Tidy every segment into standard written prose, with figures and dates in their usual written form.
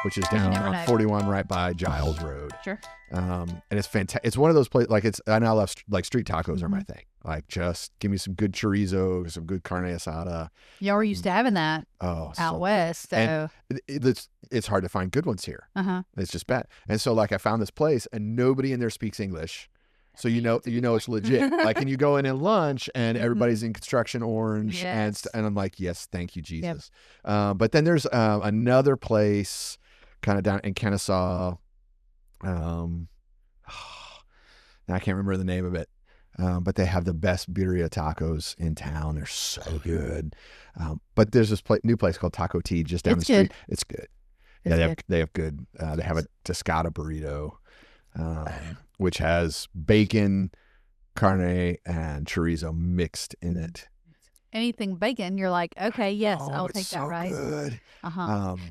which is You down never on know. 41 right by Giles Road. Sure. And it's fantastic. It's one of those places, like I now love like street tacos are my thing. Like just give me some good chorizo, some good carne asada. Y'all were used to having that out west. So. And it's hard to find good ones here. It's just bad. And so like I found this place and nobody in there speaks English. So you know it's legit. Like, and you go in at lunch and everybody's in construction orange, and I'm like, yes, thank you, Jesus. But then there's another place, kind of down in Kennesaw. Now I can't remember the name of it, but they have the best birria tacos in town. They're so good. But there's this new place called Taco Tea just down the street. It's good. They have good. They have a Toscata burrito. Which has bacon, carne, and chorizo mixed in it. Anything bacon, you're like, okay, yes, I'll take that. Right? Good.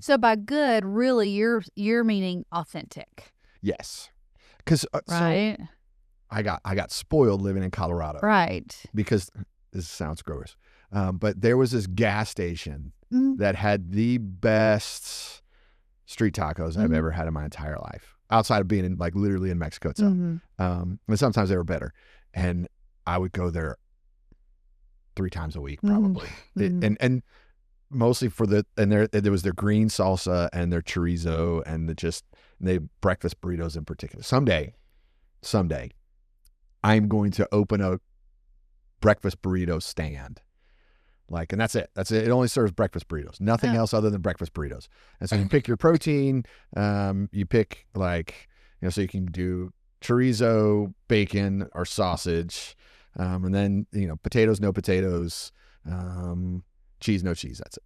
So by good, really, you're meaning authentic. Yes, because right. So I got spoiled living in Colorado. Right. Because this sounds gross, but there was this gas station that had the best street tacos I've ever had in my entire life. Outside of being in, like, literally in Mexico itself. And sometimes they were better. And I would go there 3 times a week, probably. And mostly there was their green salsa and their chorizo and they breakfast burritos in particular. Someday, I'm going to open a breakfast burrito stand. Like, and that's it. It only serves breakfast burritos. Nothing else other than breakfast burritos. And so you pick your protein. You pick, like, so you can do chorizo, bacon, or sausage. And then, potatoes, no potatoes. Cheese, no cheese. That's it.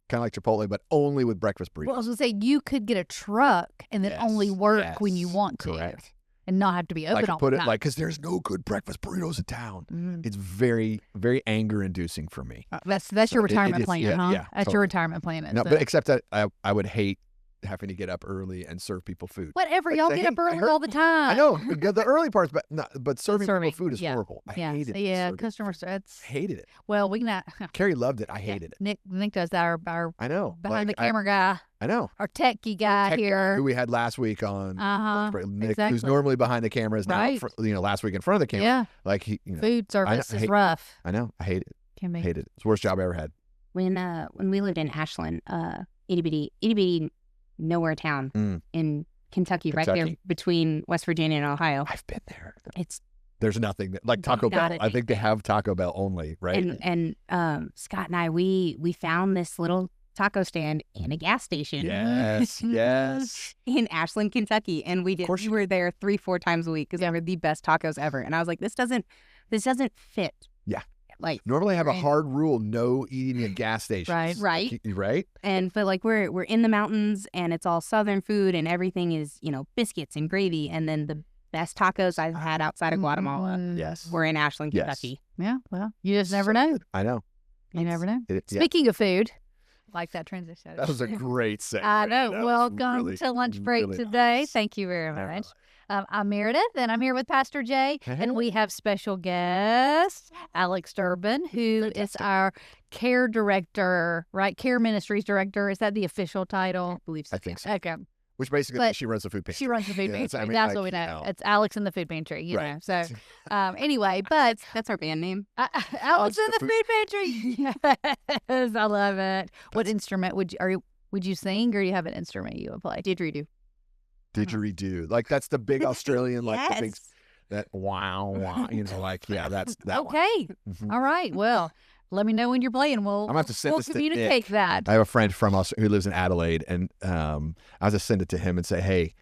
Kind of like Chipotle, but only with breakfast burritos. Well, I was going to say, you could get a truck and then only work when you want to. Correct. And not have to be open all the time. Because there's no good breakfast burritos in town. It's very, very anger inducing for me. That's your retirement plan, huh? Yeah, that's your retirement plan. No, but except that I would hate having to get up early and serve people food. Whatever, y'all get up early all the time. I know the early parts, but serving people food is horrible. I hated it. Yeah, customer service. Hated it. Well, we can. Carrie loved it. I hated it. Nick does that. Our I know behind the camera guy. I know. Our techie guy here, who we had last week on. Nick, exactly. who's normally behind the camera, is now last week in front of the camera. Yeah, like food service is rough. I know. I hate it. Can be. Hated it. It's the worst job I ever had. When we lived in Ashland, itty bitty nowhere town in Kentucky, right there between West Virginia and Ohio. I've been there. There's nothing like Taco Bell. I think they have Taco Bell only, right? And Scott and I, we found this little taco stand in a gas station. Yes. In Ashland, Kentucky, and we were there 3-4 times a week because they were the best tacos ever. And I was like, this doesn't fit. Yeah. Like, normally I have a hard rule: no eating at gas stations. Right. But like we're in the mountains and it's all Southern food and everything is biscuits and gravy, and then the best tacos I've had outside of Guatemala were in Ashland, Kentucky. Yeah, well, you just never know. I know. You never know. Speaking of food, like that transition. That was a great segue. I know. Welcome to Lunch Break today. Nice. Thank you very much. I'm Meredith, and I'm here with Pastor Jay, and we have special guest, Alyx Durbin, who is our care director, right? Care Ministries director. Is that the official title? I believe so. I think so. Okay. Which basically, she runs the food pantry. She runs the food pantry. I mean, that's what we know. It's Alyx in the food pantry, you know. So, anyway, but that's our band name. Alyx in the food pantry. Yes, I love it. What instrument would you sing, or do you have an instrument you would play? Didgeridoo. Didgeridoo, like that's the big Australian, like the big that wow, like that's that. Okay, all right. Well, let me know when you're playing. I'm gonna have to send this communicate to Nick. That. I have a friend from us who lives in Adelaide, and I'll just send it to him and say, hey,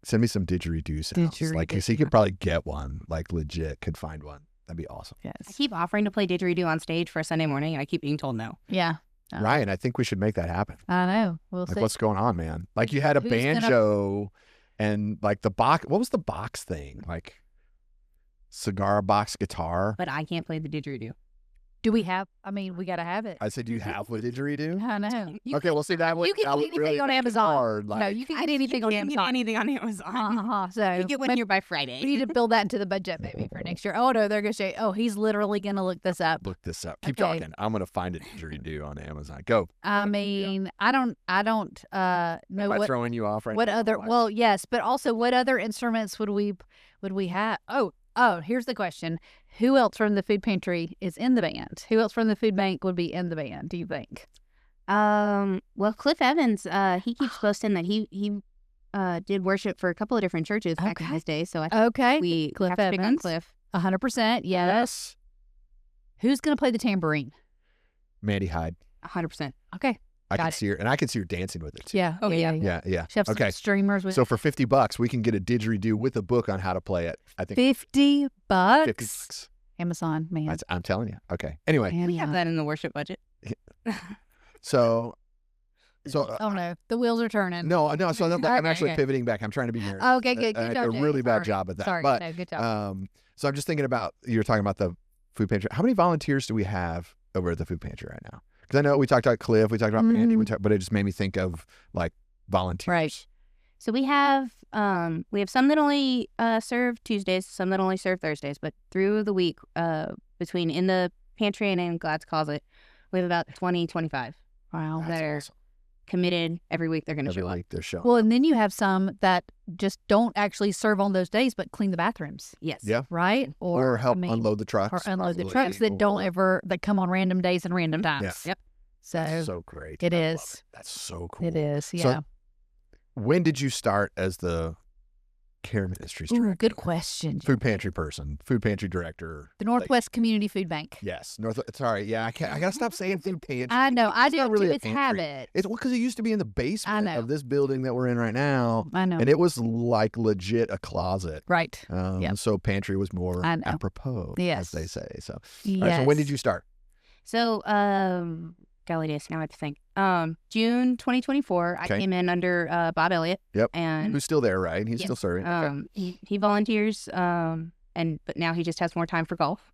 send me some didgeridoo sounds. Like, cause he could probably get one, like legit, could find one. That'd be awesome. Yes. I keep offering to play didgeridoo on stage for a Sunday morning, and I keep being told no. Yeah. Ryan, I think we should make that happen. I know. We'll see. What's going on, man? Like, you had a banjo and like the box. What was the box thing? Like cigar box guitar. But I can't play the didgeridoo. Do we have? I mean, we got to have it. I said, do you have what didgeridoo? I know. Okay, well, see, that would You can that get would anything really on make it Amazon. hard, No, like- you can get anything on Get Amazon. anything on Amazon. So You get one here by Friday. we need to build that into the budget maybe for next year. Oh no, they're gonna say, oh, he's literally gonna look this up. Look this up. Keep Okay. talking. I'm gonna find a didgeridoo on Amazon. Go. I mean, I don't know Am I what throwing you off right what now? other. Well, yes, but also what other instruments would we have? Oh, here's the question: who else from the food pantry is in the band? Who else from the food bank would be in the band? Do you think? Well, Cliff Evans, he keeps posting that he did worship for a couple of different churches back in Okay. his day. So I think Okay, we Cliff have to pick on Evans. Cliff. 100%. Yes. Who's gonna play the tambourine? Mandy Hyde. 100%. Okay. I Got can it. see her, and I can see her dancing with it too. Yeah. Oh, yeah. Yeah. She have some Okay. streamers with So for $50, we can get a didgeridoo with a book on how to play it. I think $50. $50. Amazon, man. I'm telling you. Okay. Anyway, We have that in the worship budget. so Oh no, the wheels are turning. no. So I'm Okay, actually okay. pivoting back. I'm trying to be Meredith. Okay, good. I Good did job, a Jay. really bad Sorry. job at that. Sorry. But No, good job. so I'm just thinking about you're talking about the food pantry. How many volunteers do we have over at the food pantry right now? Because I know we talked about Cliff, we talked about Andy, Mhm. but it just made me think of like volunteers. Right. So we have some that only serve Tuesdays, some that only serve Thursdays, but through the week, between in the pantry and in Glad's Closet, we have about 20, 25 Wow. That's that are awesome. committed every week. They're going to Every show up. week they're showing. Well, and then you have some that just don't actually serve on those days, but clean the bathrooms, Yes. Yeah. right? Or help I mean, unload the trucks. or unload the possibly, trucks that don't or- that come on random days and random times. Yeah. Yep. So That's so great. it I love is. it. That's so cool. it is. So, Yeah. When did you start as the care ministries Ooh, director? good question. Food pantry person, food pantry director. The Northwest Community Food Bank. Yes, Sorry, yeah, I gotta stop saying food pantry. I know. I It's do not really too. a It's pantry. habit. It's because it used to be in the basement know. of this building that we're in right now, I know. and it was like legit a closet. Right. Yep. So pantry was more I know. apropos, Yes. as they say. So, Yes. all right, so when did you start? So, golly days, now I have to think. June 2024, Okay. I came in under Bob Elliott. Yep. And Who's still there, right? He's Yes. still serving. Okay. he volunteers, but now he just has more time for golf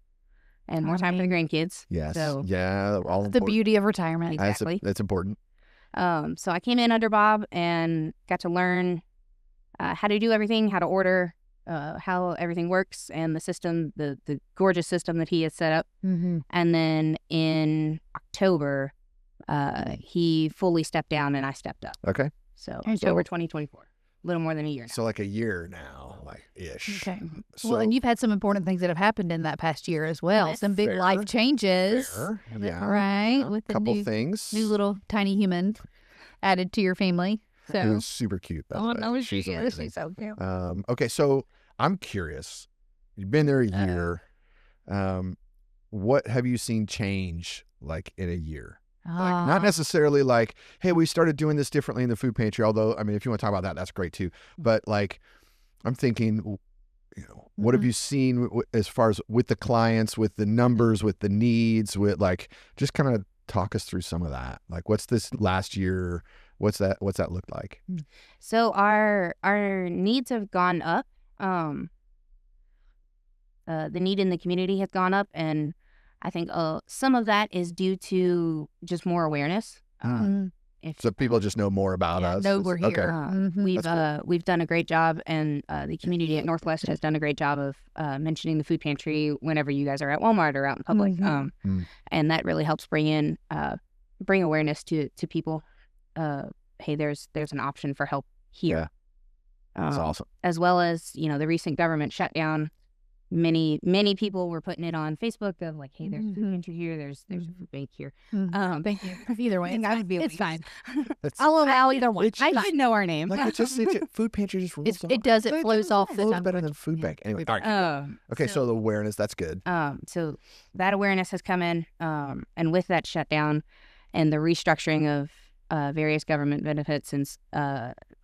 and more time for the grandkids. Yes. So, Yeah. All The important. beauty of retirement. Exactly. That's important. So I came in under Bob and got to learn how to do everything, how to order, how everything works, and the system, the gorgeous system that he has set up. Mm-hmm. And then in October, he fully stepped down and I stepped up. Okay. So Okay. October 2024, a little more than a year now. So like a year now, like ish. Okay. So, Well, and you've had some important things that have happened in that past year as well. Yes. Some big Fair. life changes. fair. Yeah. Right. A With the couple new, things. new little tiny human added to your family. So. Who's super cute. By the way. no, She's amazing. she's so cute. Okay, so I'm curious. You've been there a year. What have you seen change like in a year? Like, not necessarily like, hey, we started doing this differently in the food pantry. Although, I mean, if you want to talk about that, that's great too. But like, I'm thinking, what have you seen as far as with the clients, with the numbers, with the needs, with like, just kind of talk us through some of that. Like, what's this last year? What's that look like? So our needs have gone up. The need in the community has gone up, and I think some of that is due to just more awareness. If So people just know more about us. know we're here. Okay. Mhm. we've done a great job, and the community at Northwest has done a great job of mentioning the food pantry whenever you guys are at Walmart or out in public, and that really helps bring awareness to people. Hey, there's an option for help here. That's awesome. As well as the recent government shutdown. Many people were putting it on Facebook of like, hey, there's a food pantry here, there's a food bank here. Thank you. Either way, it's fine. It's, I'll allow either one. I didn't know our name. like food pantry just rules. It does. It flows off the Flows tongue. better than food bank. Anyway, all right. Okay, so the awareness, that's good. So that awareness has come in, and with that shutdown and the restructuring of various government benefits, since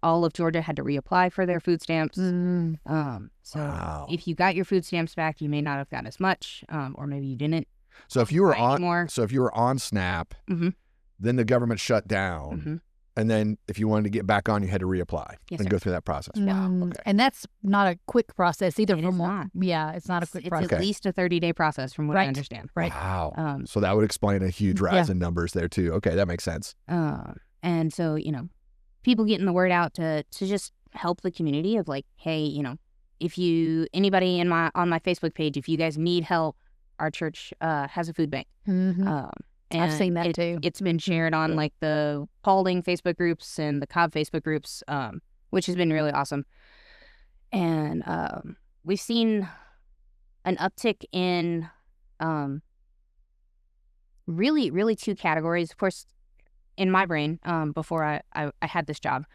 all of Georgia had to reapply for their food stamps. So Wow. if you got your food stamps back, you may not have gotten as much, or maybe you didn't. So if you were Right, on, anymore. so if you were on SNAP, Mhm. then the government shut down, And then if you wanted to get back on, you had to reapply Yes, and sir. go through that process. Wow. Okay. And that's not a quick process either. It is not. Yeah, it's not a quick It's process. at least a 30-day process from what I understand. Right. Wow. So that would explain a huge rise in numbers there too. Okay, that makes sense. And so, people getting the word out to just help the community of like, hey, if anybody on my Facebook page, if you guys need help, our church has a food bank. I've seen that too. It's been shared on like the Paulding Facebook groups and the Cobb Facebook groups, which has been really awesome. And we've seen an uptick in really, really two categories. Of course, in my brain, before I had this job,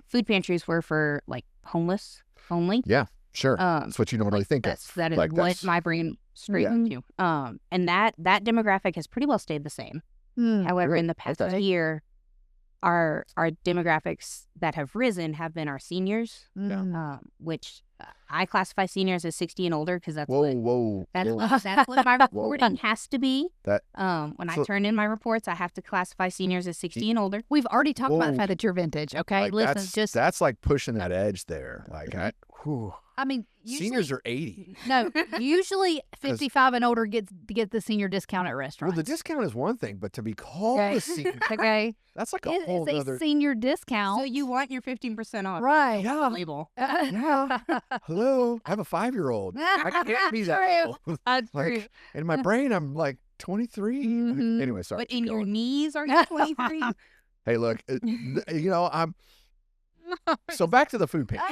food pantries were for like homeless only. Yeah, sure. That's what you normally think of. That is like what my brain straight to. And that demographic has pretty well stayed the same. However, in the past year, our demographics that have risen have been our seniors, which I classify seniors as 60 and older because that's what my reporting has to be. When I turn in my reports, I have to classify seniors as 60 and older. We've already talked about the fact that you're vintage. Okay, like listen, that's like pushing that edge there. Like I mean, usually, seniors are 80. No, usually 55 and older get the senior discount at restaurants. Well, the discount is one thing, but to be called a senior, that's like a whole other senior discount. So you want your 15% off, right? Yeah, label. Hello, I have a 5-year-old. I can't be that old. Like in my brain, I'm like 23. Anyway, sorry. But in your knees, are you 23? Hey, look, I'm. So back to the food bank.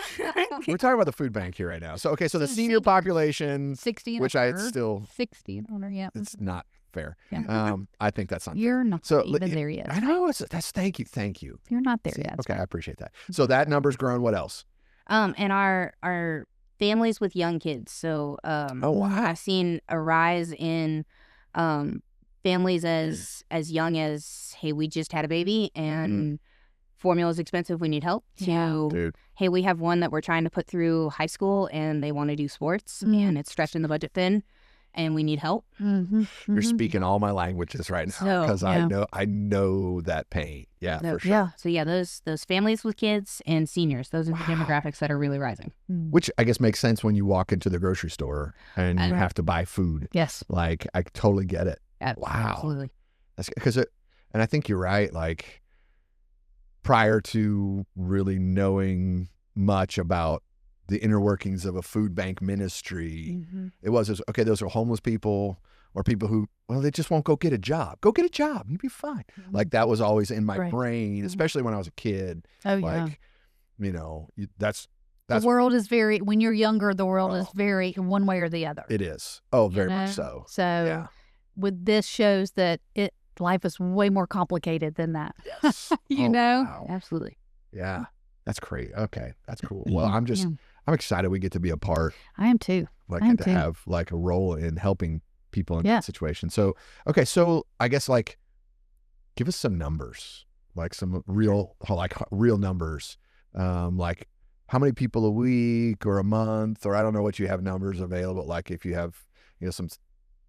We're talking about the food bank here right now. So so the senior population, 60 and which older. I still 60 and older. Yeah, it's not fair. Yeah. I think that's not. You're not so even there yet. I know that's thank you. You're not there yet. Okay, I appreciate that. So that number's grown. What else? And our families with young kids. So wow. I've seen a rise in families as young as, hey, we just had a baby and formula is expensive, we need help, to hey, we have one that we're trying to put through high school and they want to do sports and it's stretching the budget thin and we need help. You're speaking all my languages right now because I know that pain. Yeah, for sure. Yeah. So those families with kids and seniors, those are the demographics that are really rising. Which I guess makes sense when you walk into the grocery store and you have to buy food. Yes. Like I totally get it. Wow. Absolutely. That's because and I think you're right. Like prior to really knowing much about the inner workings of a food bank ministry, it was okay, those are homeless people or people who, well, they just won't go get a job. Go get a job. You'll be fine. Like that was always in my brain, especially when I was a kid. Like, that's the world is very, when you're younger, the world is very one way or the other. It is. Oh, very much so. So with this shows that life is way more complicated than that. Yes. Wow. Absolutely. Yeah. That's great. Okay. That's cool. Well, I'm excited we get to be a part. I am too. Like to have like a role in helping people in that situation. So, okay. So I guess like give us some numbers, like some real numbers. Like how many people a week or a month, or I don't know what you have numbers available. Like if you have, some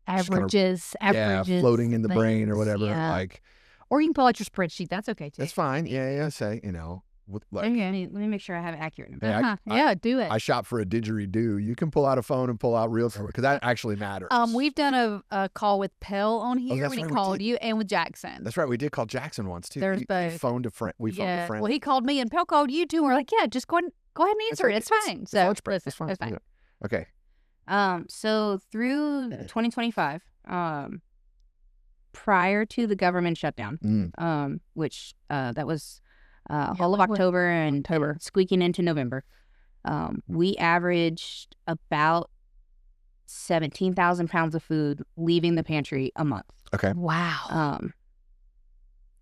averages, floating in the brain or whatever. Like, or you can pull out your spreadsheet. That's okay too. That's fine. Yeah. Say, let me make sure I have accurate numbers. Do it. I shop for a didgeridoo. You can pull out a phone and pull out real numbers because that actually matters. We've done a call with Pell on here when he called you, and with Jackson. That's right. We did call Jackson once too. There's both. We phoned a friend. Well, he called me and Pell called you too. And we're like, just go ahead and answer it. It's fine. So it's fine. It's fine. Okay. So through 2025, prior to the government shutdown, which that was all of October and squeaking into November, we averaged about 17,000 pounds of food leaving the pantry a month. Okay. Wow.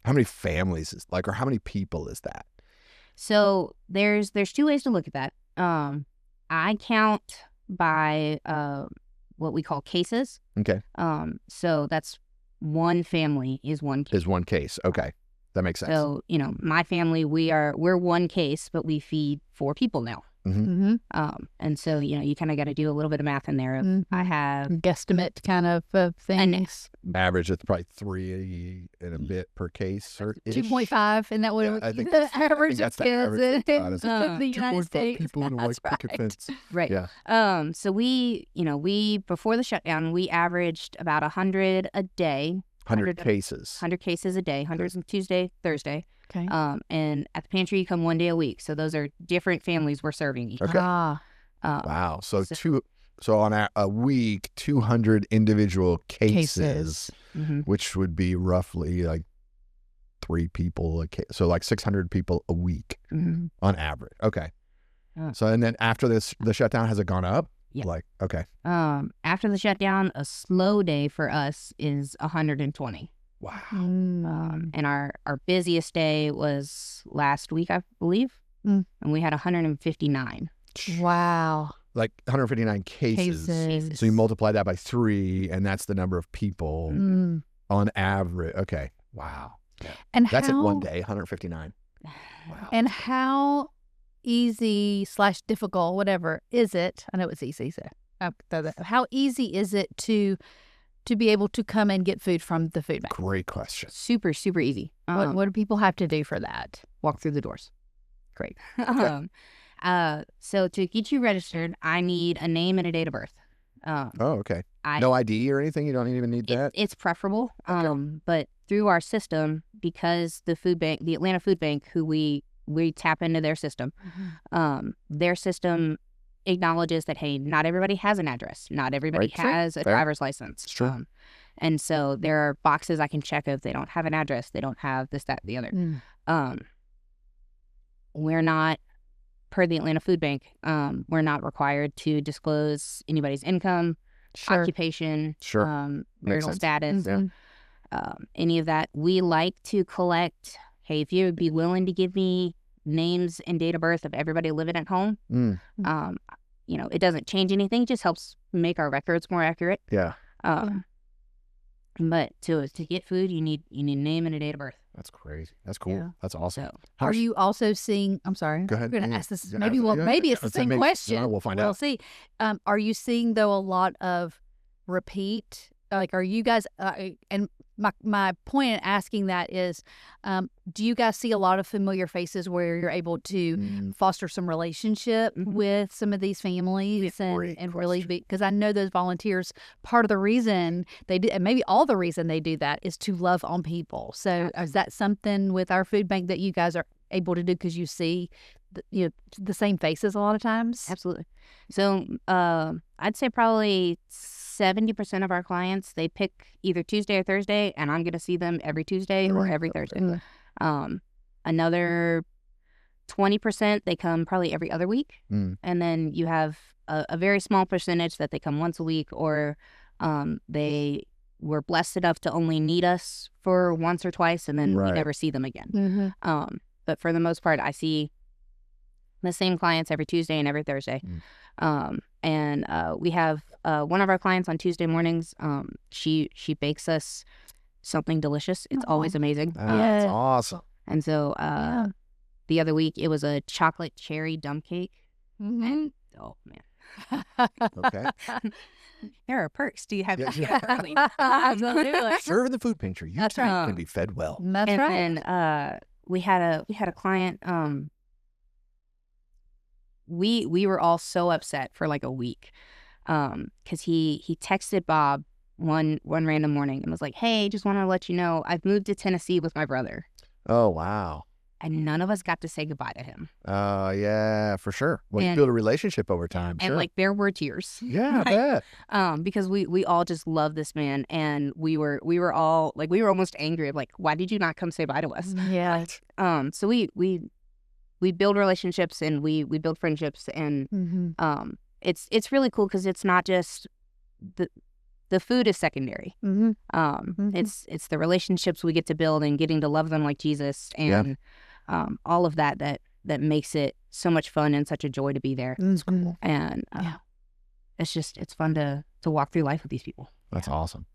How many families or how many people is that? So there's two ways to look at that. I count by what we call cases. Okay. So that's one family is one case. Is one case. Okay. That makes sense. So, my family, we're one case, but we feed 4 people now. And so, you kind of got to do a little bit of math in there. I have guesstimate kind of things. Average, it's probably 3 and a bit per case, or 2.5, and that would I think the average that's of the kids average. in the United 2.5 States. people in a That's white picket right. fence. Right. Yeah. So we before the shutdown, we averaged about 100 a day. 100 cases. 100 cases a day. 100 on Tuesday, Thursday. Okay. And at the pantry, you come one day a week. So those are different families we're serving each. Okay. Wow. So on a week, 200 individual cases. Which would be roughly like 3 people a case. So like 600 people a week on average. Okay. So and then after the shutdown, has it gone up? Yeah. Like, okay. After the shutdown, a slow day for us is 120. Wow. And our busiest day was last week, I believe. And we had 159. Wow. Like 159 cases. So you multiply that by 3, and that's the number of people on average. Okay. Wow. Yeah. And that's it one day, 159. Wow. And how easy / difficult, whatever, is it? I know it's easy. So how easy is it to be able to come and get food from the food bank? Great question. Super, super easy. What do people have to do for that? Walk through the doors. Great. So to get you registered, I need a name and a date of birth. Okay. No ID or anything? You don't even need that? It's preferable. Okay. But through our system, because the Atlanta Food Bank, who we tap into their system, their system acknowledges that, hey, not everybody has an address. Not everybody has a driver's license. It's true. And so there are boxes I can check if they don't have an address, they don't have this, that, the other. We're not, per the Atlanta Food Bank, we're not required to disclose anybody's income, occupation, marital status, any of that. We like to collect, hey, if you would be willing to give me names and date of birth of everybody living at home, it doesn't change anything. It just helps make our records more accurate. Yeah. But to get food, you need a name and a date of birth. That's crazy. That's cool. Yeah. That's awesome. So, are you also seeing? I'm sorry. Go ahead. I'm going to ask this. Yeah, Maybe it's the same question. No, we'll find out. We'll see. Are you seeing though a lot of repeat? Like, are you guys? And my point in asking that is, do you guys see a lot of familiar faces where you're able to foster some relationship with some of these families and really be? Because I know those volunteers, part of the reason they do, and maybe all the reason they do that, is to love on people. So is that something with our food bank that you guys are able to do because you see the same faces a lot of times? Absolutely. So I'd say probably 70% of our clients, they pick either Tuesday or Thursday, and I'm going to see them every Tuesday or every Thursday. Another 20%, they come probably every other week. And then you have a very small percentage that they come once a week, or they were blessed enough to only need us for once or twice, and then we never see them again. But for the most part, I see the same clients every Tuesday and every Thursday. And we have one of our clients on Tuesday mornings. She bakes us something delicious. It's always amazing. That's awesome. And so the other week it was a chocolate cherry dump cake. And, oh man. Okay. There are perks. Do you have Absolutely. Serve in the food pantry. You can be fed well. That's and right. then we had a client. We were all so upset for like a week, because he texted Bob one random morning and was like, "Hey, just want to let you know I've moved to Tennessee with my brother." Oh wow! And none of us got to say goodbye to him. Yeah, for sure. Well, you build a relationship over time. And like there were tears. Yeah, I bet. Because we all just love this man, and we were all like, we were almost angry, like, why did you not come say bye to us? Yeah. So we build relationships and we build friendships, and it's really cool because it's not just the food is secondary. It's the relationships we get to build and getting to love them like Jesus, and all of that makes it so much fun and such a joy to be there. It's cool. And it's fun to walk through life with these people. That's awesome.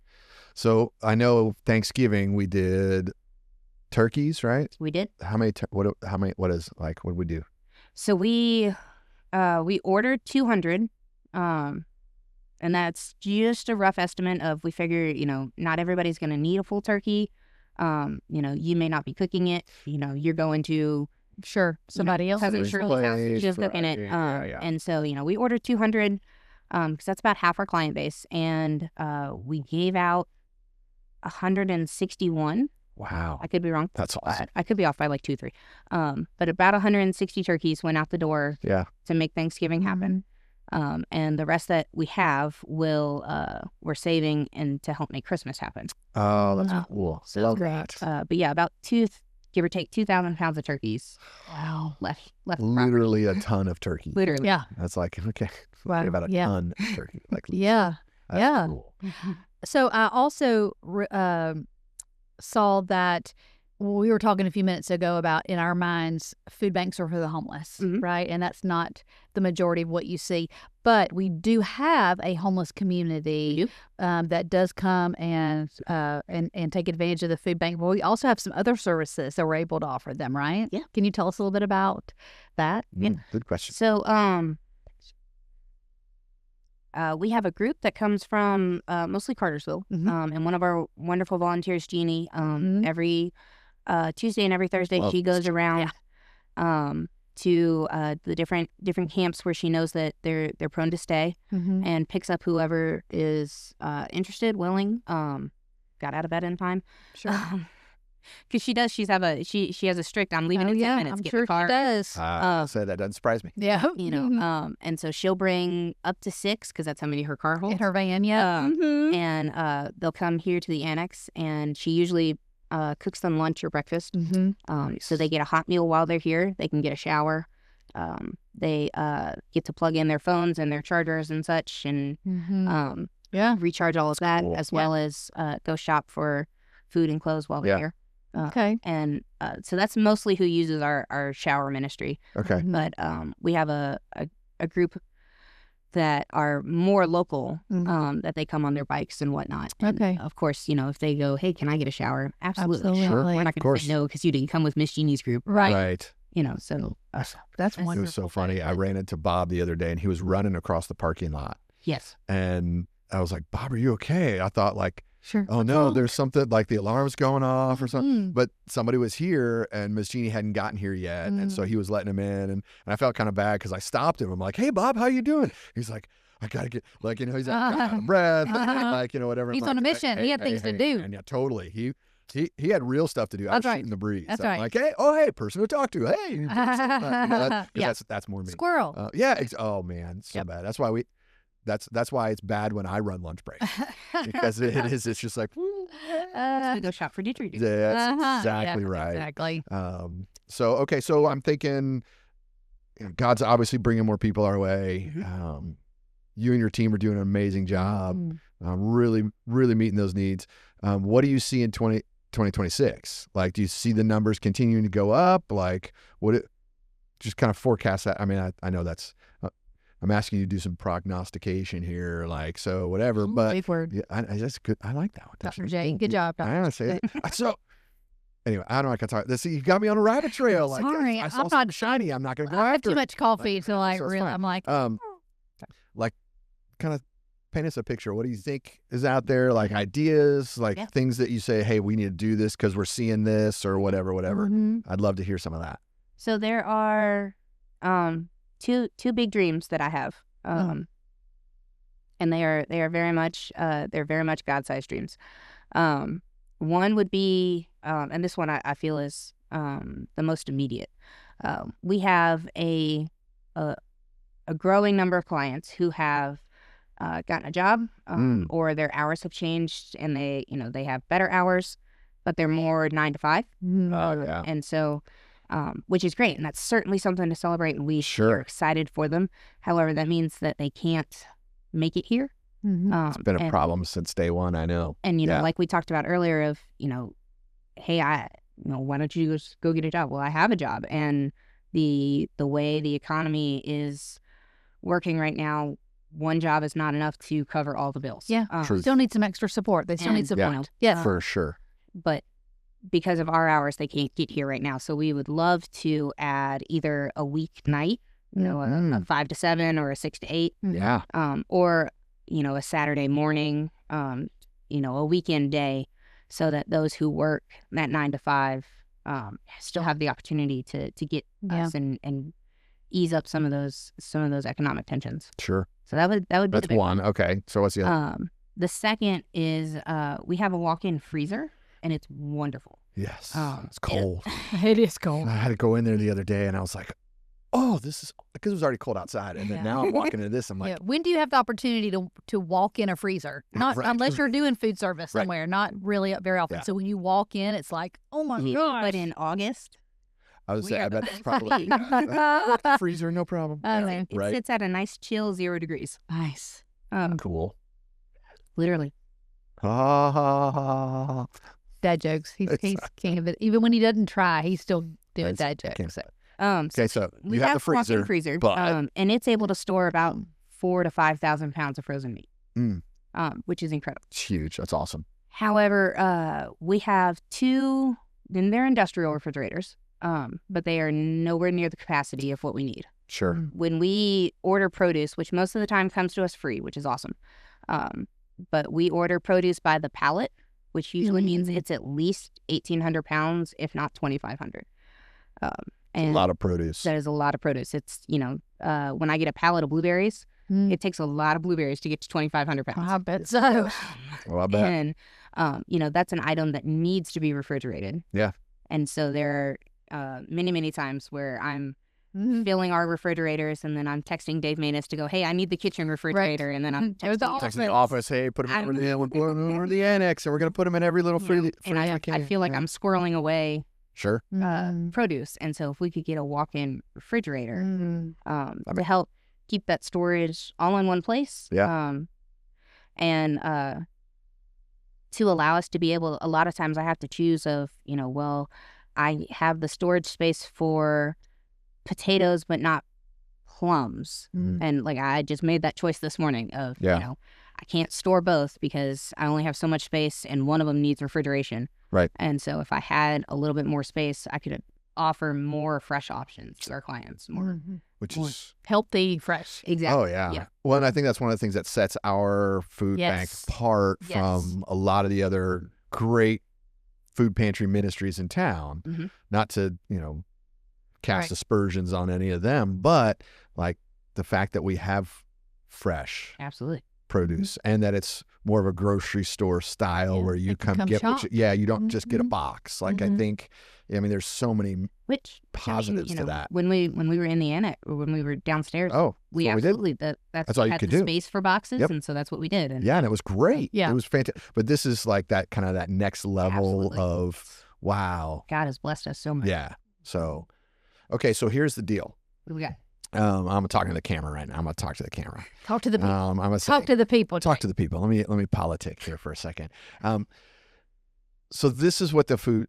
So I know Thanksgiving we did turkeys, right? We did. How many? What did we do? So we We ordered 200, and that's just a rough estimate of, we figure, not everybody's going to need a full turkey. You may not be cooking it. You're going to somebody else cousin Shirley's house, just cooking it. And so, we ordered 200, because that's about half our client base, and we gave out 161. Wow. I could be wrong. That's awesome. I could be off by like 2, 3. But about 160 turkeys went out the door to make Thanksgiving happen. And the rest that we have we're saving and to help make Christmas happen. Oh, that's cool. So, love that. But yeah, about give or take 2,000 pounds of turkeys. Wow. Left. Literally a ton of turkey. Literally. Yeah. That's like, okay. Wow. About a ton of turkey. Like, yeah. that's cool. So I also saw that we were talking a few minutes ago about, in our minds, food banks are for the homeless, right? And that's not the majority of what you see. But we do have a homeless community that does come and take advantage of the food bank. Well, we also have some other services that we're able to offer them, right? Yeah. Can you tell us a little bit about that? Good question. So, we have a group that comes from mostly Cartersville, and one of our wonderful volunteers, Jeannie, every Tuesday and every Thursday, she goes around to the different camps where she knows that they're prone to stay, and picks up whoever is interested, willing, got out of bed in time. Sure. Because she has a strict, I'm leaving in 10 minutes. I'm get sure the car. she does. So that doesn't surprise me. Yeah. And so she'll bring up to 6, because that's how many her car holds. In her van, And they'll come here to the annex, and she usually cooks them lunch or breakfast. So they get a hot meal while they're here. They can get a shower. They get to plug in their phones and their chargers and such, and recharge all of that, as well as go shop for food and clothes while they're here. Okay. And so that's mostly who uses our shower ministry. Okay. But we have a group that are more local, that they come on their bikes and whatnot. And of course, if they go, hey, can I get a shower? Absolutely. Sure. We're not going to say no because you didn't come with Miss Jeannie's group. Right. So that's wonderful. It was so funny. I ran into Bob the other day, and he was running across the parking lot. Yes. And I was like, Bob, are you okay? I thought like, sure. Oh no, there's something like the alarm's going off or something. But somebody was here, and Miss Jeannie hadn't gotten here yet, and so he was letting him in, and I felt kind of bad because I stopped him. I'm like, hey Bob, how you doing? He's like, I gotta get he's out of breath, whatever. He's on a mission. He had things to do. And yeah, totally. He had real stuff to do. I was shooting the breeze. That's so right. I'm like, hey, person to talk to. Hey, that's more me. Squirrel. Oh man, so bad. That's why That's why it's bad when I run lunch break, because it's just like we go shop for didgeridoo. That's exactly right. Exactly. So I'm thinking, God's obviously bringing more people our way. You and your team are doing an amazing job, really, really meeting those needs. What do you see in 2026? Like, do you see the numbers continuing to go up? Like, just kind of forecast that? I mean, I know that's. I'm asking you to do some prognostication here, like, so whatever. But big word. Yeah, that's good. I like that one. Dr. J, good job. I want to say it. So anyway, I don't know. I can talk. See, you got me on a rabbit trail. Like, sorry, I saw something shiny. I'm not going to go after. I have too it. much coffee, so it's really, fine. I'm like, like, kind of paint us a picture. What do you think is out there? Like ideas, like things that you say, hey, we need to do this because we're seeing this or whatever. I'd love to hear some of that. So there are two big dreams that I have, and they are very much God-sized dreams. One would be, and this one I feel is the most immediate. We have a growing number of clients who have gotten a job, or their hours have changed, and they have better hours, but they're more 9 to 5. Oh yeah, and so. Which is great, and that's certainly something to celebrate, and we are excited for them. However, that means that they can't make it here. It's been a problem since day one, I know. And, like we talked about earlier of, hey, why don't you just go get a job? Well, I have a job, and the way the economy is working right now, one job is not enough to cover all the bills. Yeah, still need some extra support. They still need support. Yeah, for sure. But because of our hours, they can't get here right now. So we would love to add either a weeknight a 5 to 7 or a 6 to 8. Yeah. Or, a Saturday morning, a weekend day, so that those who work that 9 to 5 still have the opportunity to get us and ease up some of those economic tensions. Sure. So that would be That's one. Okay. So what's the other? The second is we have a walk-in freezer, and it's wonderful. Yes. It's cold. It is cold. I had to go in there the other day, and I was like, oh, this is, because it was already cold outside. And then now I'm walking into this. I'm like, when do you have the opportunity to walk in a freezer? Not unless you're doing food service somewhere, not really very often. Yeah. So when you walk in, it's like, oh my gosh. But in August, I was saying, I bet that's probably freezer, no problem. it sits at a nice chill 0 degrees. Nice. Cool. Literally. Ah. Dad jokes. He's king of it. Even when he doesn't try, he's still doing dad jokes. Okay, so we you have the freezer, walk-in freezer, but and it's able to store about 4,000 to 5,000 pounds of frozen meat, which is incredible. it's huge. That's awesome. However, we have 2, and they're industrial refrigerators, but they are nowhere near the capacity of what we need. Sure. When we order produce, which most of the time comes to us free, which is awesome, but we order produce by the pallet, which usually means it's at least 1,800 pounds, if not 2,500. And a lot of produce. That is a lot of produce. It's, when I get a pallet of blueberries, it takes a lot of blueberries to get to 2,500 pounds. I bet so. Well, I bet. And, that's an item that needs to be refrigerated. Yeah. And so there are many, many times where I'm filling our refrigerators, and then I'm texting Dave Maness to go, hey, I need the kitchen refrigerator. Right. And then I'm texting the office, hey, put them over the annex, and we're going to put them in every little freezer. And I feel like I'm squirreling away Sure. Produce. And so if we could get a walk-in refrigerator to help keep that storage all in one place. Yeah. And to allow us to be able, a lot of times I have to choose of, I have the storage space for potatoes, but not plums. And I just made that choice this morning of, I can't store both because I only have so much space and one of them needs refrigeration. Right. And so if I had a little bit more space, I could offer more fresh options to our clients. Which is healthy, fresh. Exactly. Oh, yeah. Well, and I think that's one of the things that sets our food bank apart from a lot of the other great food pantry ministries in town. Not to, cast aspersions on any of them, but the fact that we have fresh. Absolutely. Produce and that it's more of a grocery store style where you come get you don't just get a box. I think there's so many positives to that. When we were in the annex, or when we were downstairs, we absolutely that's all you could do. Space for boxes, and so that's what we did. And and it was great. It was fantastic. But this is that next level of wow. God has blessed us so much. Yeah. So okay, so here's the deal. What do we got? I'm talking to the camera right now. I'm gonna talk to the camera. Talk to the people. I'm gonna talk to the people. Talk to the people. Let me politic here for a second. So this is what the food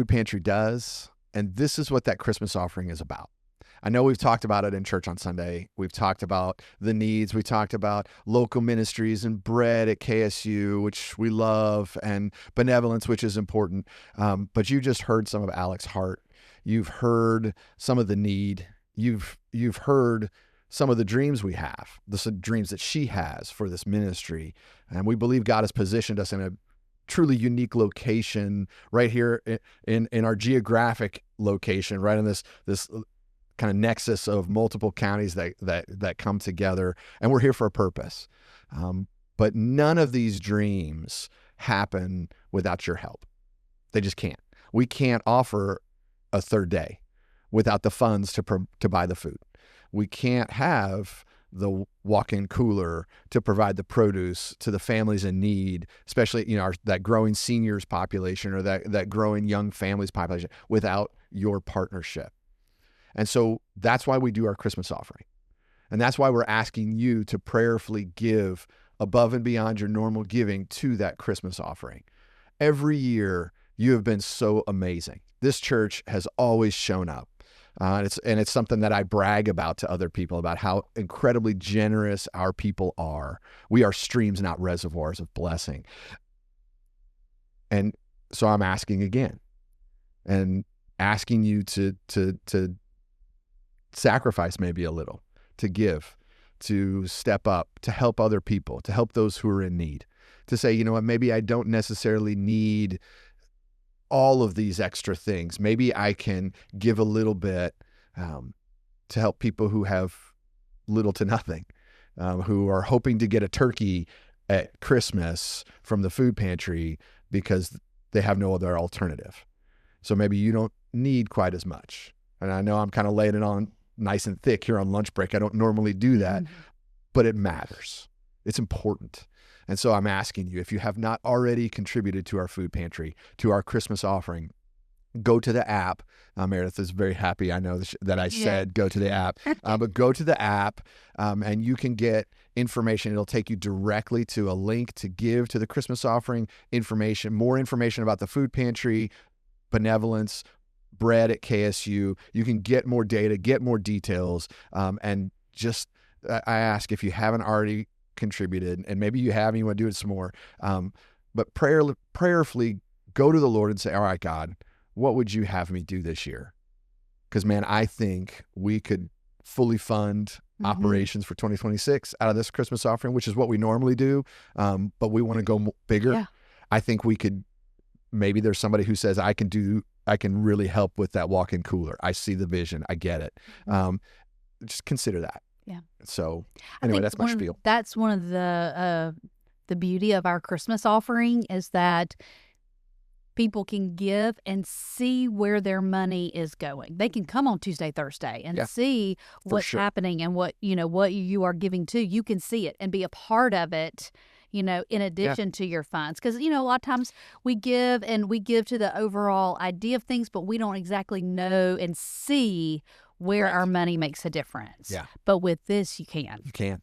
pantry does, and this is what that Christmas offering is about. I know we've talked about it in church on Sunday. We've talked about the needs. We talked about local ministries and bread at KSU, which we love, and benevolence, which is important. But you just heard some of Alyx's heart. You've heard some of the need. You've heard some of the dreams we have, the dreams that she has for this ministry. And we believe God has positioned us in a truly unique location right here in our geographic location, right in this kind of nexus of multiple counties that come together. And we're here for a purpose. But none of these dreams happen without your help. They just can't. We can't offer a third day without the funds to buy the food. We can't have the walk-in cooler to provide the produce to the families in need, especially that growing seniors population or that growing young families population without your partnership. And so that's why we do our Christmas offering. And that's why we're asking you to prayerfully give above and beyond your normal giving to that Christmas offering. Every year, you have been so amazing. This church has always shown up. It's something that I brag about to other people about how incredibly generous our people are. We are streams, not reservoirs of blessing. And so I'm asking again, and asking you to sacrifice maybe a little, to give, to step up, to help other people, to help those who are in need, to say, you know what, maybe I don't necessarily need all of these extra things. Maybe I can give a little bit to help people who have little to nothing, who are hoping to get a turkey at Christmas from the food pantry because they have no other alternative. So maybe you don't need quite as much. And I know I'm kind of laying it on nice and thick here on lunch break. I don't normally do that, but it matters. It's important. And so I'm asking you, if you have not already contributed to our food pantry, to our Christmas offering, go to the app. Meredith is very happy. I know that I said go to the app, but go to the app and you can get information. It'll take you directly to a link to give to the Christmas offering information, more information about the food pantry, benevolence, bread at KSU. You can get more data, get more details. And just, I ask, if you haven't already contributed, and maybe you have and you want to do it some more, but prayerfully go to the Lord and say, all right, God, what would you have me do this year? Because, man, I think we could fully fund operations for 2026 out of this Christmas offering, which is what we normally do. But we want to go bigger. Yeah. I think we could, maybe there's somebody who says, I can really help with that walk-in cooler. I see the vision. I get it. Just consider that. Yeah. So anyway, that's my spiel. That's one of the beauty of our Christmas offering is that people can give and see where their money is going. They can come on Tuesday, Thursday and see what's happening and what you are giving to. You can see it and be a part of it, in addition to your funds. Because, a lot of times we give to the overall idea of things, but we don't exactly know and see where our money makes a difference. Yeah. But with this, you can. You can.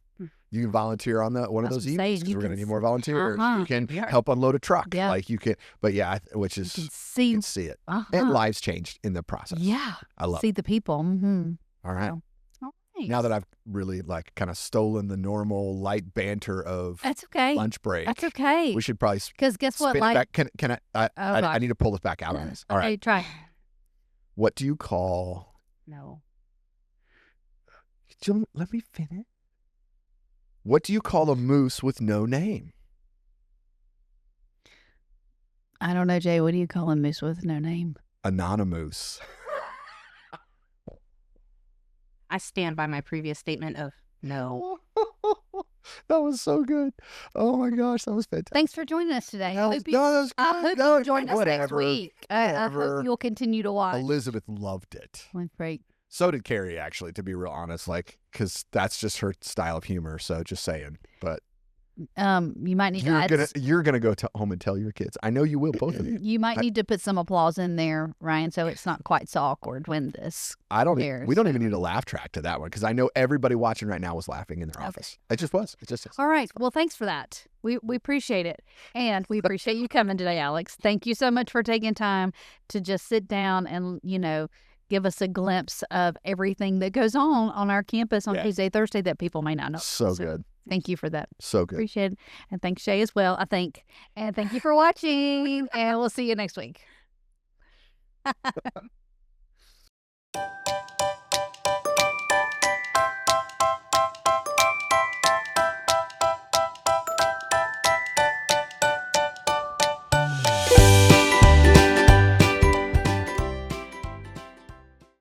You can volunteer on one of those evenings because we're going to need more volunteers. You can help unload a truck. Yeah. Like you can, but which is, you can see it. And lives changed in the process. Yeah. I love see the people. Mm-hmm. All right. So, now that I've really kind of stolen the normal light banter of that's okay. lunch break. That's okay. We should probably because guess what? Like, can I need to pull this back out on this. All right. Okay, try. What do you call? No. Let me finish. What do you call a moose with no name? I don't know, Jay. What do you call a moose with no name? Anonymous. I stand by my previous statement of no. That was so good. Oh my gosh, that was fantastic. Thanks for joining us today. I hope you'll join us next week. I hope you'll continue to watch. Elizabeth loved it. Great. So did Carrie, actually, to be real honest, because that's just her style of humor. So just saying, but you might need you're gonna go home and tell your kids. I know you will, both of you. You might need to put some applause in there, Ryan, so it's not quite so awkward when this. We don't even need a laugh track to that one because I know everybody watching right now was laughing in their office. It just was. It just is. All right. Well, thanks for that. We appreciate it, and we appreciate you coming today, Alyx. Thank you so much for taking time to just sit down and give us a glimpse of everything that goes on our campus on Tuesday, Thursday that people may not know. So good. Thank you for that. So good. Appreciate it. And thanks, Shay, as well, I think. And thank you for watching. And we'll see you next week.